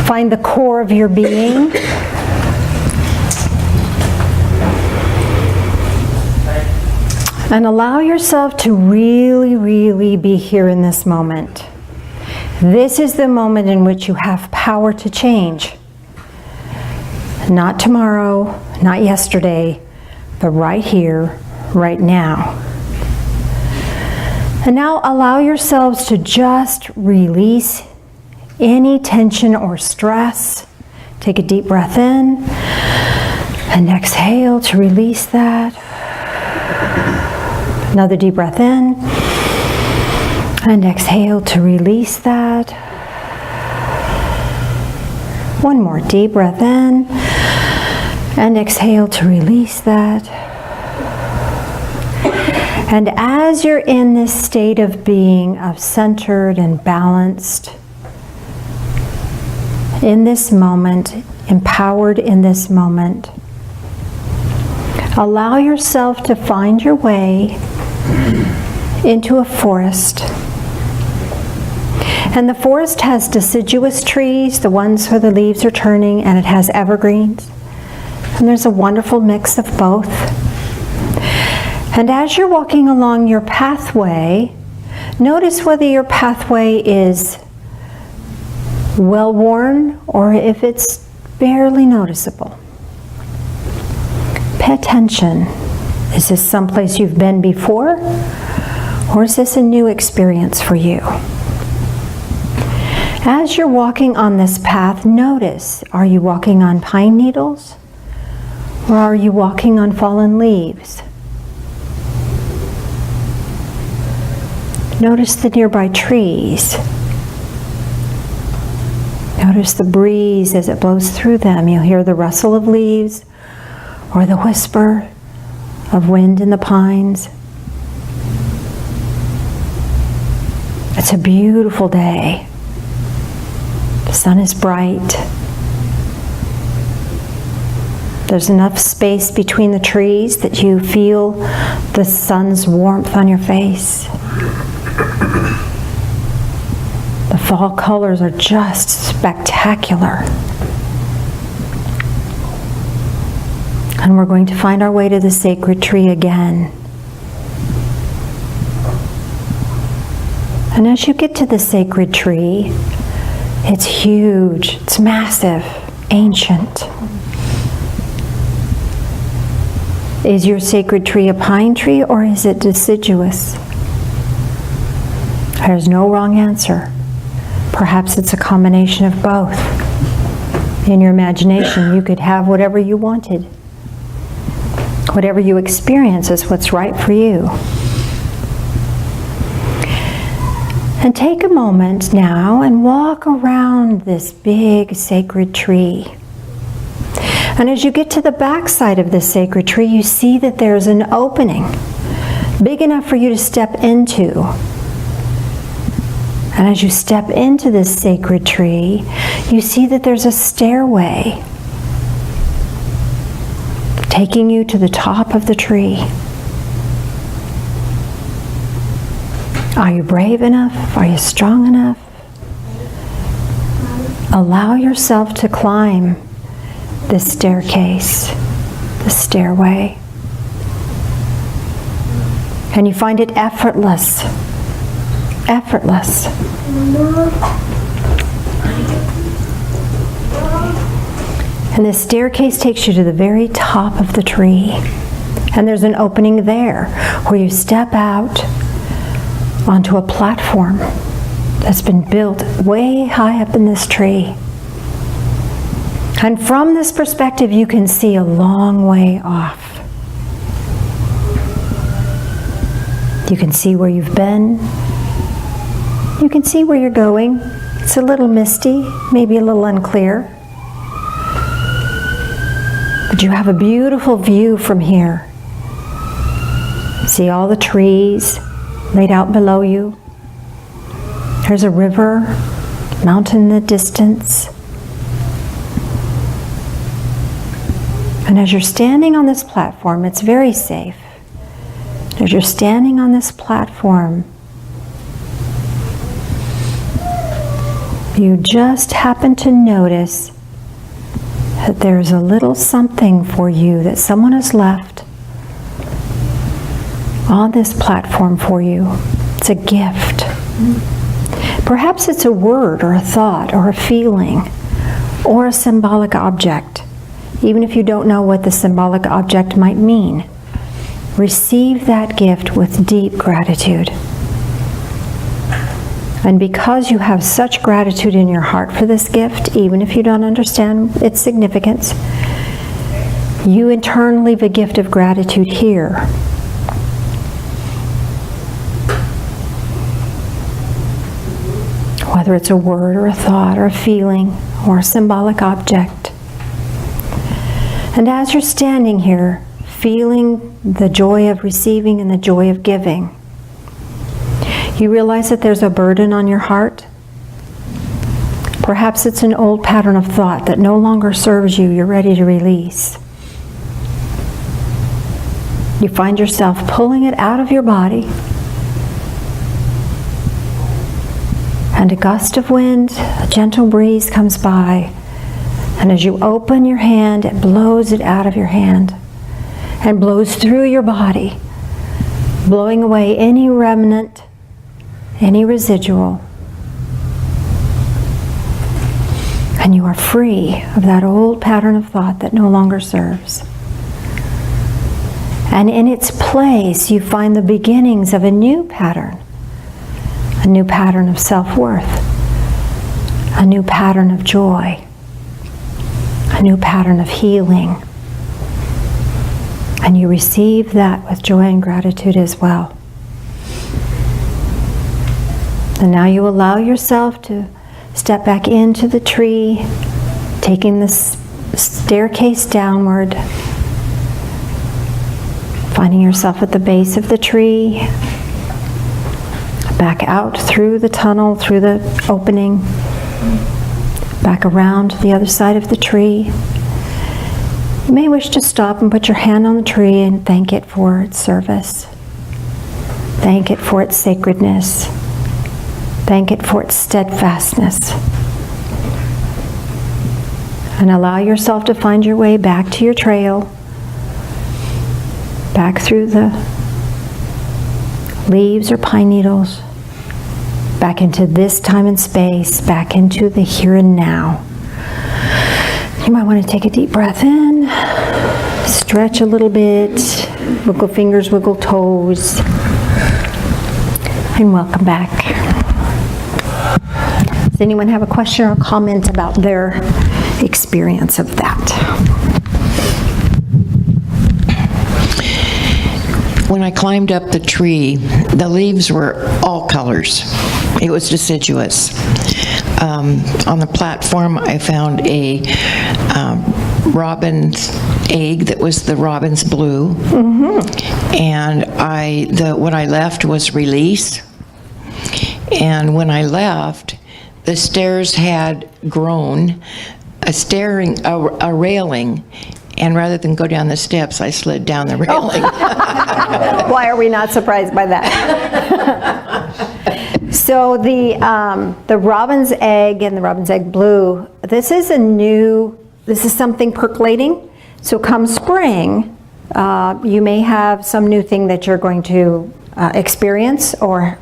Find the core of your being. And allow yourself to really, really be here in this moment. This is the moment in which you have power to change. Not tomorrow, not yesterday, but right here, right now. And now allow yourselves to just release any tension or stress. Take a deep breath in and exhale to release that. Another deep breath in and exhale to release that. One more deep breath in and exhale to release that. And as you're in this state of being, of centered and balanced, in this moment, empowered in this moment, allow yourself to find your way into a forest. And the forest has deciduous trees, the ones where the leaves are turning, and it has evergreens. And there's a wonderful mix of both. And as you're walking along your pathway, notice whether your pathway is well-worn or if it's barely noticeable. Pay attention. Is this someplace you've been before? Or is this a new experience for you? As you're walking on this path, notice, are you walking on pine needles? Or are you walking on fallen leaves? Notice the nearby trees. Notice the breeze as it blows through them. You'll hear the rustle of leaves or the whisper of wind in the pines. It's a beautiful day. The sun is bright. There's enough space between the trees that you feel the sun's warmth on your face. The fall colors are just spectacular. And we're going to find our way to the sacred tree again. And as you get to the sacred tree, it's huge, it's massive, ancient. Is your sacred tree a pine tree or is it deciduous? There's no wrong answer. Perhaps it's a combination of both. In your imagination, you could have whatever you wanted. Whatever you experience is what's right for you. And take a moment now and walk around this big sacred tree. And as you get to the back side of this sacred tree, you see that there's an opening big enough for you to step into. And as you step into this sacred tree, you see that there's a stairway taking you to the top of the tree. Are you brave enough? Are you strong enough? Allow yourself to climb this staircase, the stairway. And you find it effortless. Effortless. And the staircase takes you to the very top of the tree. And there's an opening there where you step out onto a platform that's been built way high up in this tree. And from this perspective, you can see a long way off. You can see where you've been. You can see where you're going. It's a little misty, maybe a little unclear. But you have a beautiful view from here. See all the trees laid out below you. There's a river, mountain in the distance. And as you're standing on this platform, it's very safe. As you're standing on this platform, you just happen to notice that there's a little something for you that someone has left on this platform for you. It's a gift. Perhaps it's a word or a thought or a feeling or a symbolic object. Even if you don't know what the symbolic object might mean, receive that gift with deep gratitude. And because you have such gratitude in your heart for this gift, even if you don't understand its significance, you in turn leave a gift of gratitude here. Whether it's a word or a thought or a feeling or a symbolic object. And as you're standing here, feeling the joy of receiving and the joy of giving, you realize that there's a burden on your heart. Perhaps it's an old pattern of thought that no longer serves you, you're ready to release. You find yourself pulling it out of your body, and a gust of wind, a gentle breeze comes by, and as you open your hand, it blows it out of your hand and blows through your body, blowing away any remnant, any residual. And you are free of that old pattern of thought that no longer serves. And in its place, you find the beginnings of a new pattern of self-worth, a new pattern of joy, a new pattern of healing. And you receive that with joy and gratitude as well. And now you allow yourself to step back into the tree, taking this staircase downward, finding yourself at the base of the tree, back out through the tunnel, through the opening, back around the other side of the tree. You may wish to stop and put your hand on the tree and thank it for its service. Thank it for its sacredness. Thank it for its steadfastness. And allow yourself to find your way back to your trail, back through the leaves or pine needles, back into this time and space, back into the here and now. You might want to take a deep breath in, stretch a little bit, wiggle fingers, wiggle toes, and welcome back. Does anyone have a question or comment about their experience of that? When I climbed up the tree, the leaves were all colors. It was deciduous. On the platform, I found a robin's egg that was the robin's blue. Mm-hmm. And what I left was release. And when I left, the stairs had grown a railing, and rather than go down the steps, I slid down the railing. Why are we not surprised by that? So the robin's egg and the robin's egg blue, this is something percolating. So come spring, you may have some new thing that you're going to experience or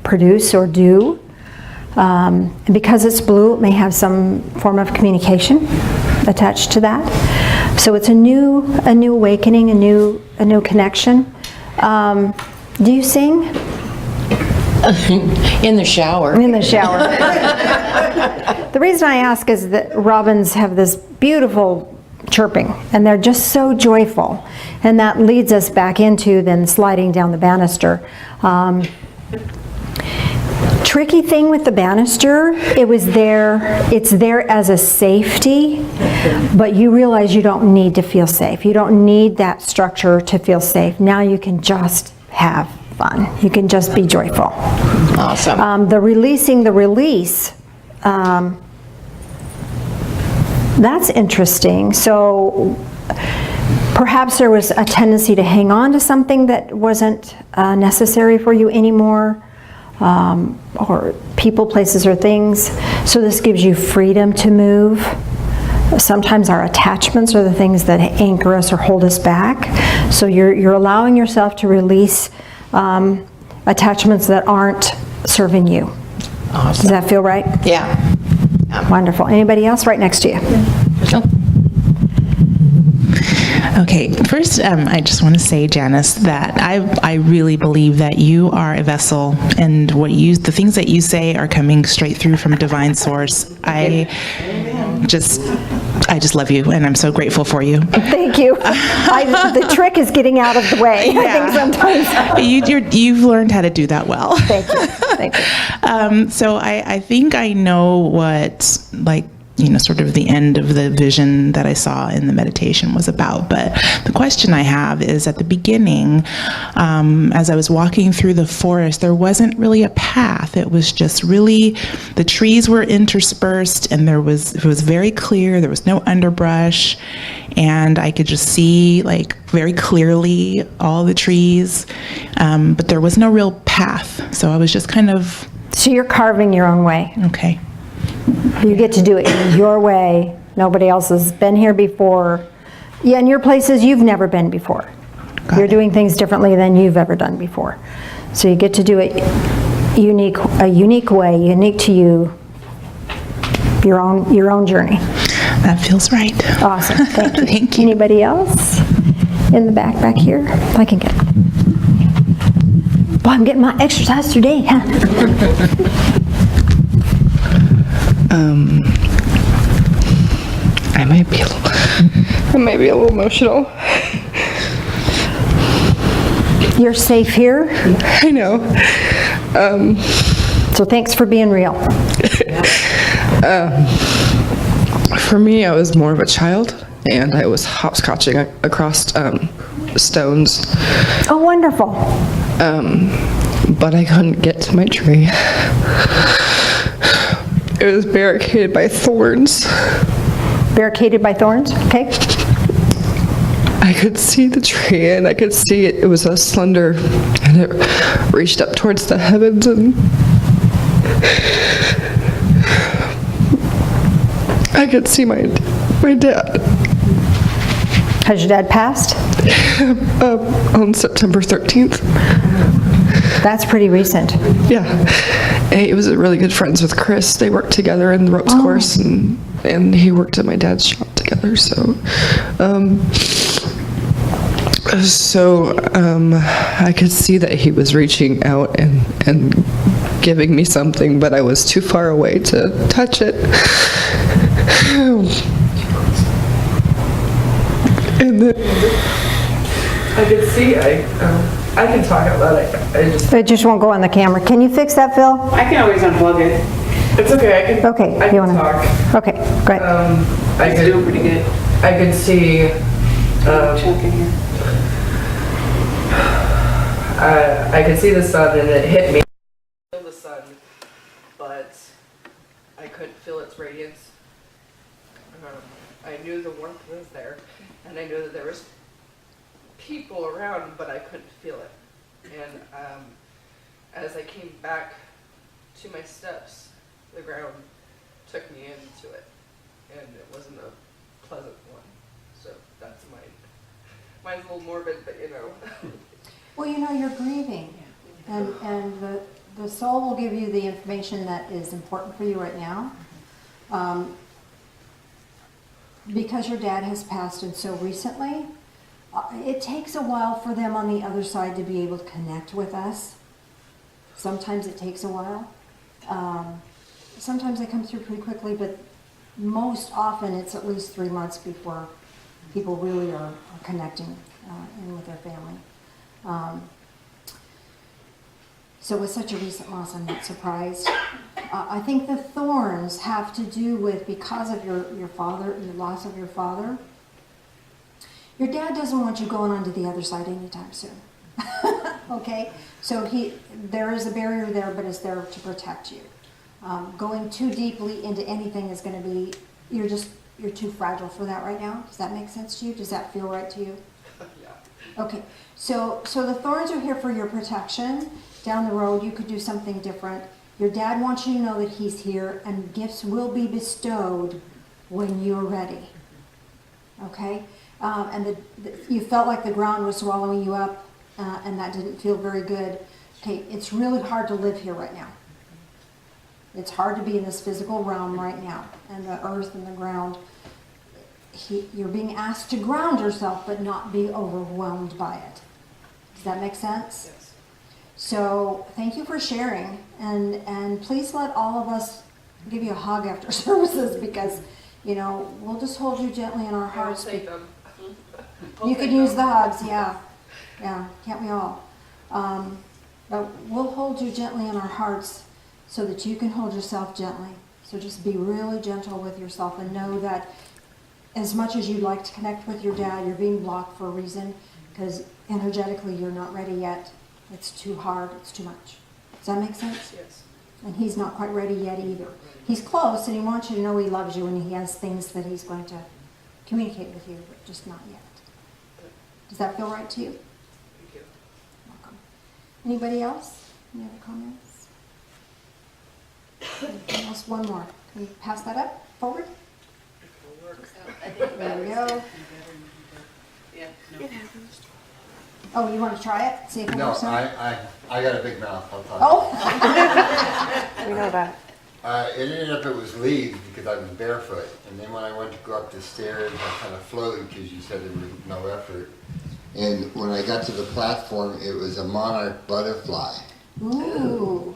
produce or do. And because it's blue, it may have some form of communication attached to that. So it's a new awakening, a new connection. Do you sing? In the shower. In the shower. The reason I ask is that robins have this beautiful chirping, and they're just so joyful, and that leads us back into then sliding down the banister. Tricky thing with the banister, it's there as a safety, but you realize you don't need to feel safe. You don't need that structure to feel safe. Now you can just have fun. You can just be joyful. Awesome. The release, that's interesting. So perhaps there was a tendency to hang on to something that wasn't necessary for you anymore. or people, places, or things. So this gives you freedom to move. Sometimes our attachments are the things that anchor us or hold us back. So you're allowing yourself to release attachments that aren't serving you. Awesome. Does that feel right? Yeah. Wonderful. Anybody else right next to you? Nope. Okay, first, I just want to say, Janice, that I really believe that you are a vessel, and the things that you say are coming straight through from divine source. I just love you, and I'm so grateful for you. Thank you. The trick is getting out of the way. I think sometimes. You've learned how to do that well. Thank you. Thank you. So I think I know what, sort of the end of the vision that I saw in the meditation was about. But the question I have is, at the beginning, as I was walking through the forest, there wasn't really a path. It was just really, the trees were interspersed, and it was very clear. There was no underbrush, and I could just see very clearly all the trees, but there was no real path. So I was just kind of... So you're carving your own way. Okay. You get to do it your way. Nobody else has been here before. Yeah, in your places you've never been before. You're doing things differently than you've ever done before. So you get to do it a unique way, unique to you, your own journey. That feels right. Awesome. Thank you. Thank you. Anybody else in the back here? If I can get. Boy, I'm getting my exercise today, huh? I might be a little emotional. You're safe here. I know. So thanks for being real. For me, I was more of a child, and I was hopscotching across stones. Oh, wonderful. But I couldn't get to my tree. It was barricaded by thorns. Barricaded by thorns? Okay. I could see the tree, and I could see it was a slender, and it reached up towards the heavens, and I could see my dad. Has your dad passed? On September 13th. That's pretty recent. Yeah. And he was really good friends with Chris. They worked together in the ropes course, and he worked at my dad's shop together. So, I could see that he was reaching out and giving me something, but I was too far away to touch it. And then I could see, I can talk out loud. It just won't go on the camera. Can you fix that, Phil? I can always unplug it. It's okay. Okay. I you can wanna, talk. Okay, great. I It's doing pretty good. I could see. Check in here. I could see the sun, and it hit me. I could feel the sun, but I couldn't feel its radiance. I knew the warmth was there, and I knew that there was people around, but I couldn't feel it. And as I came back to my steps, the ground took me into it, and it wasn't a pleasant one. So that's mine's a little morbid, but you know. Well, you know, you're grieving, and the soul will give you the information that is important for you right now. Because your dad has passed and so recently, it takes a while for them on the other side to be able to connect with us. Sometimes it takes a while. Sometimes they come through pretty quickly, but most often it's at least 3 months before people really are connecting in with their family. So with such a recent loss, I'm not surprised. I think the thorns have to do with, because of your father, your loss of your father, your dad doesn't want you going on to the other side anytime soon. Okay? So there is a barrier there, but it's there to protect you. Going too deeply into anything is going to be, you're too fragile for that right now. Does that make sense to you? Does that feel right to you? Yeah. Okay, so the thorns are here for your protection. Down the road, you could do something different. Your dad wants you to know that he's here, and gifts will be bestowed when you're ready. Okay? And you felt like the ground was swallowing you up, and that didn't feel very good. Okay, it's really hard to live here right now. It's hard to be in this physical realm right now, and the earth and the ground. You're being asked to ground yourself, but not be overwhelmed by it. Does that make sense? Yes. So thank you for sharing, and please let all of us give you a hug after services, because we'll just hold you gently in our I'll hearts. take them. You could use the hugs, yeah, can't we all? But we'll hold you gently in our hearts so that you can hold yourself gently. So just be really gentle with yourself, and know that as much as you'd like to connect with your dad, you're being blocked for a reason, because energetically you're not ready yet. It's too hard, it's too much. Does that make sense? Yes. And he's not quite ready yet either. He's close, and he wants you to know he loves you, and he has things that he's going to communicate with you, but just not yet. Does that feel right to you? Thank you. Welcome. Anybody else? Any other comments? Anything else? One more. Can you pass that up? Forward? There we go. Yeah. Oh, you want to try it? See if it No, works out? I got a big mouth, I'll talk. Oh! We know that. It ended up, it was leaves because I was barefoot. And then when I went to go up the stairs, I kind of floated because you said there was no effort. And when I got to the platform, it was a monarch butterfly. Ooh.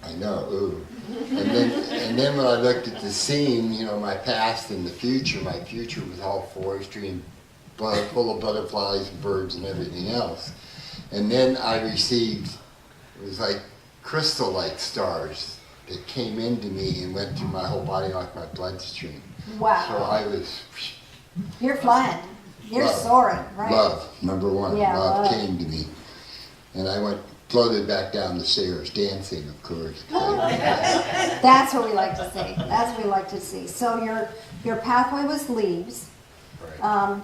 I know, ooh. And then when I looked at the scene, my past and the future, my future was all forestry and full of butterflies, birds, and everything else. And then I received, it was like crystal-like stars that came into me and went through my whole body like my bloodstream. Wow. So I was, You're flying. You're Love. soaring, right? love, number one. Yeah, love love. came to me. And I floated back down the stairs, dancing, of course. That's what we like to see. That's what we like to see. So your pathway was leaves. Right.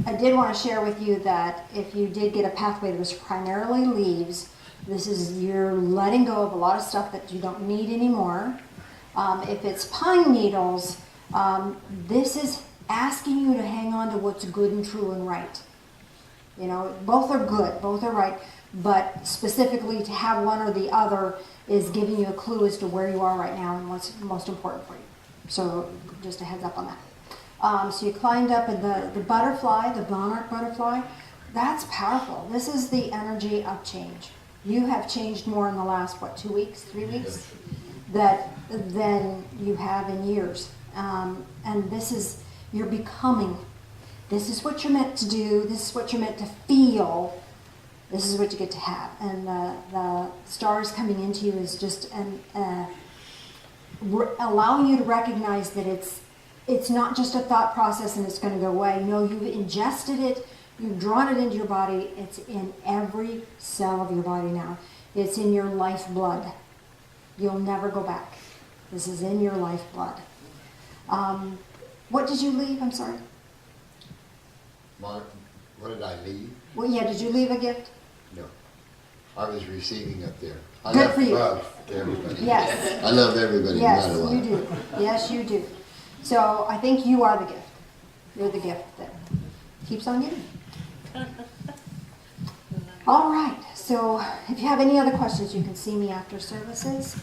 I did want to share with you that if you did get a pathway that was primarily leaves, this is you're letting go of a lot of stuff that you don't need anymore. If it's pine needles, this is asking you to hang on to what's good and true and right. Both are good, both are right, but specifically to have one or the other is giving you a clue as to where you are right now and what's most important for you. So just a heads up on that. So you climbed up in the butterfly, the monarch butterfly. That's powerful. This is the energy of change. You have changed more in the last, 2 weeks, 3 weeks, than you have in years. And you're becoming. This is what you're meant to do. This is what you're meant to feel. This is what you get to have. And the stars coming into you is just allowing you to recognize that it's not just a thought process and it's going to go away. No, you've ingested it. You've drawn it into your body. It's in every cell of your body now. It's in your lifeblood. You'll never go back. This is in your lifeblood. What did you leave? I'm sorry. What did I leave? Well, yeah, did you leave a gift? No. I was receiving up there. I Good love for you. love to everybody. Yes. I love everybody, Yes, no matter what. you do. Yes, you do. So I think you are the gift. You're the gift that keeps on giving. All right. So if you have any other questions, you can see me after services.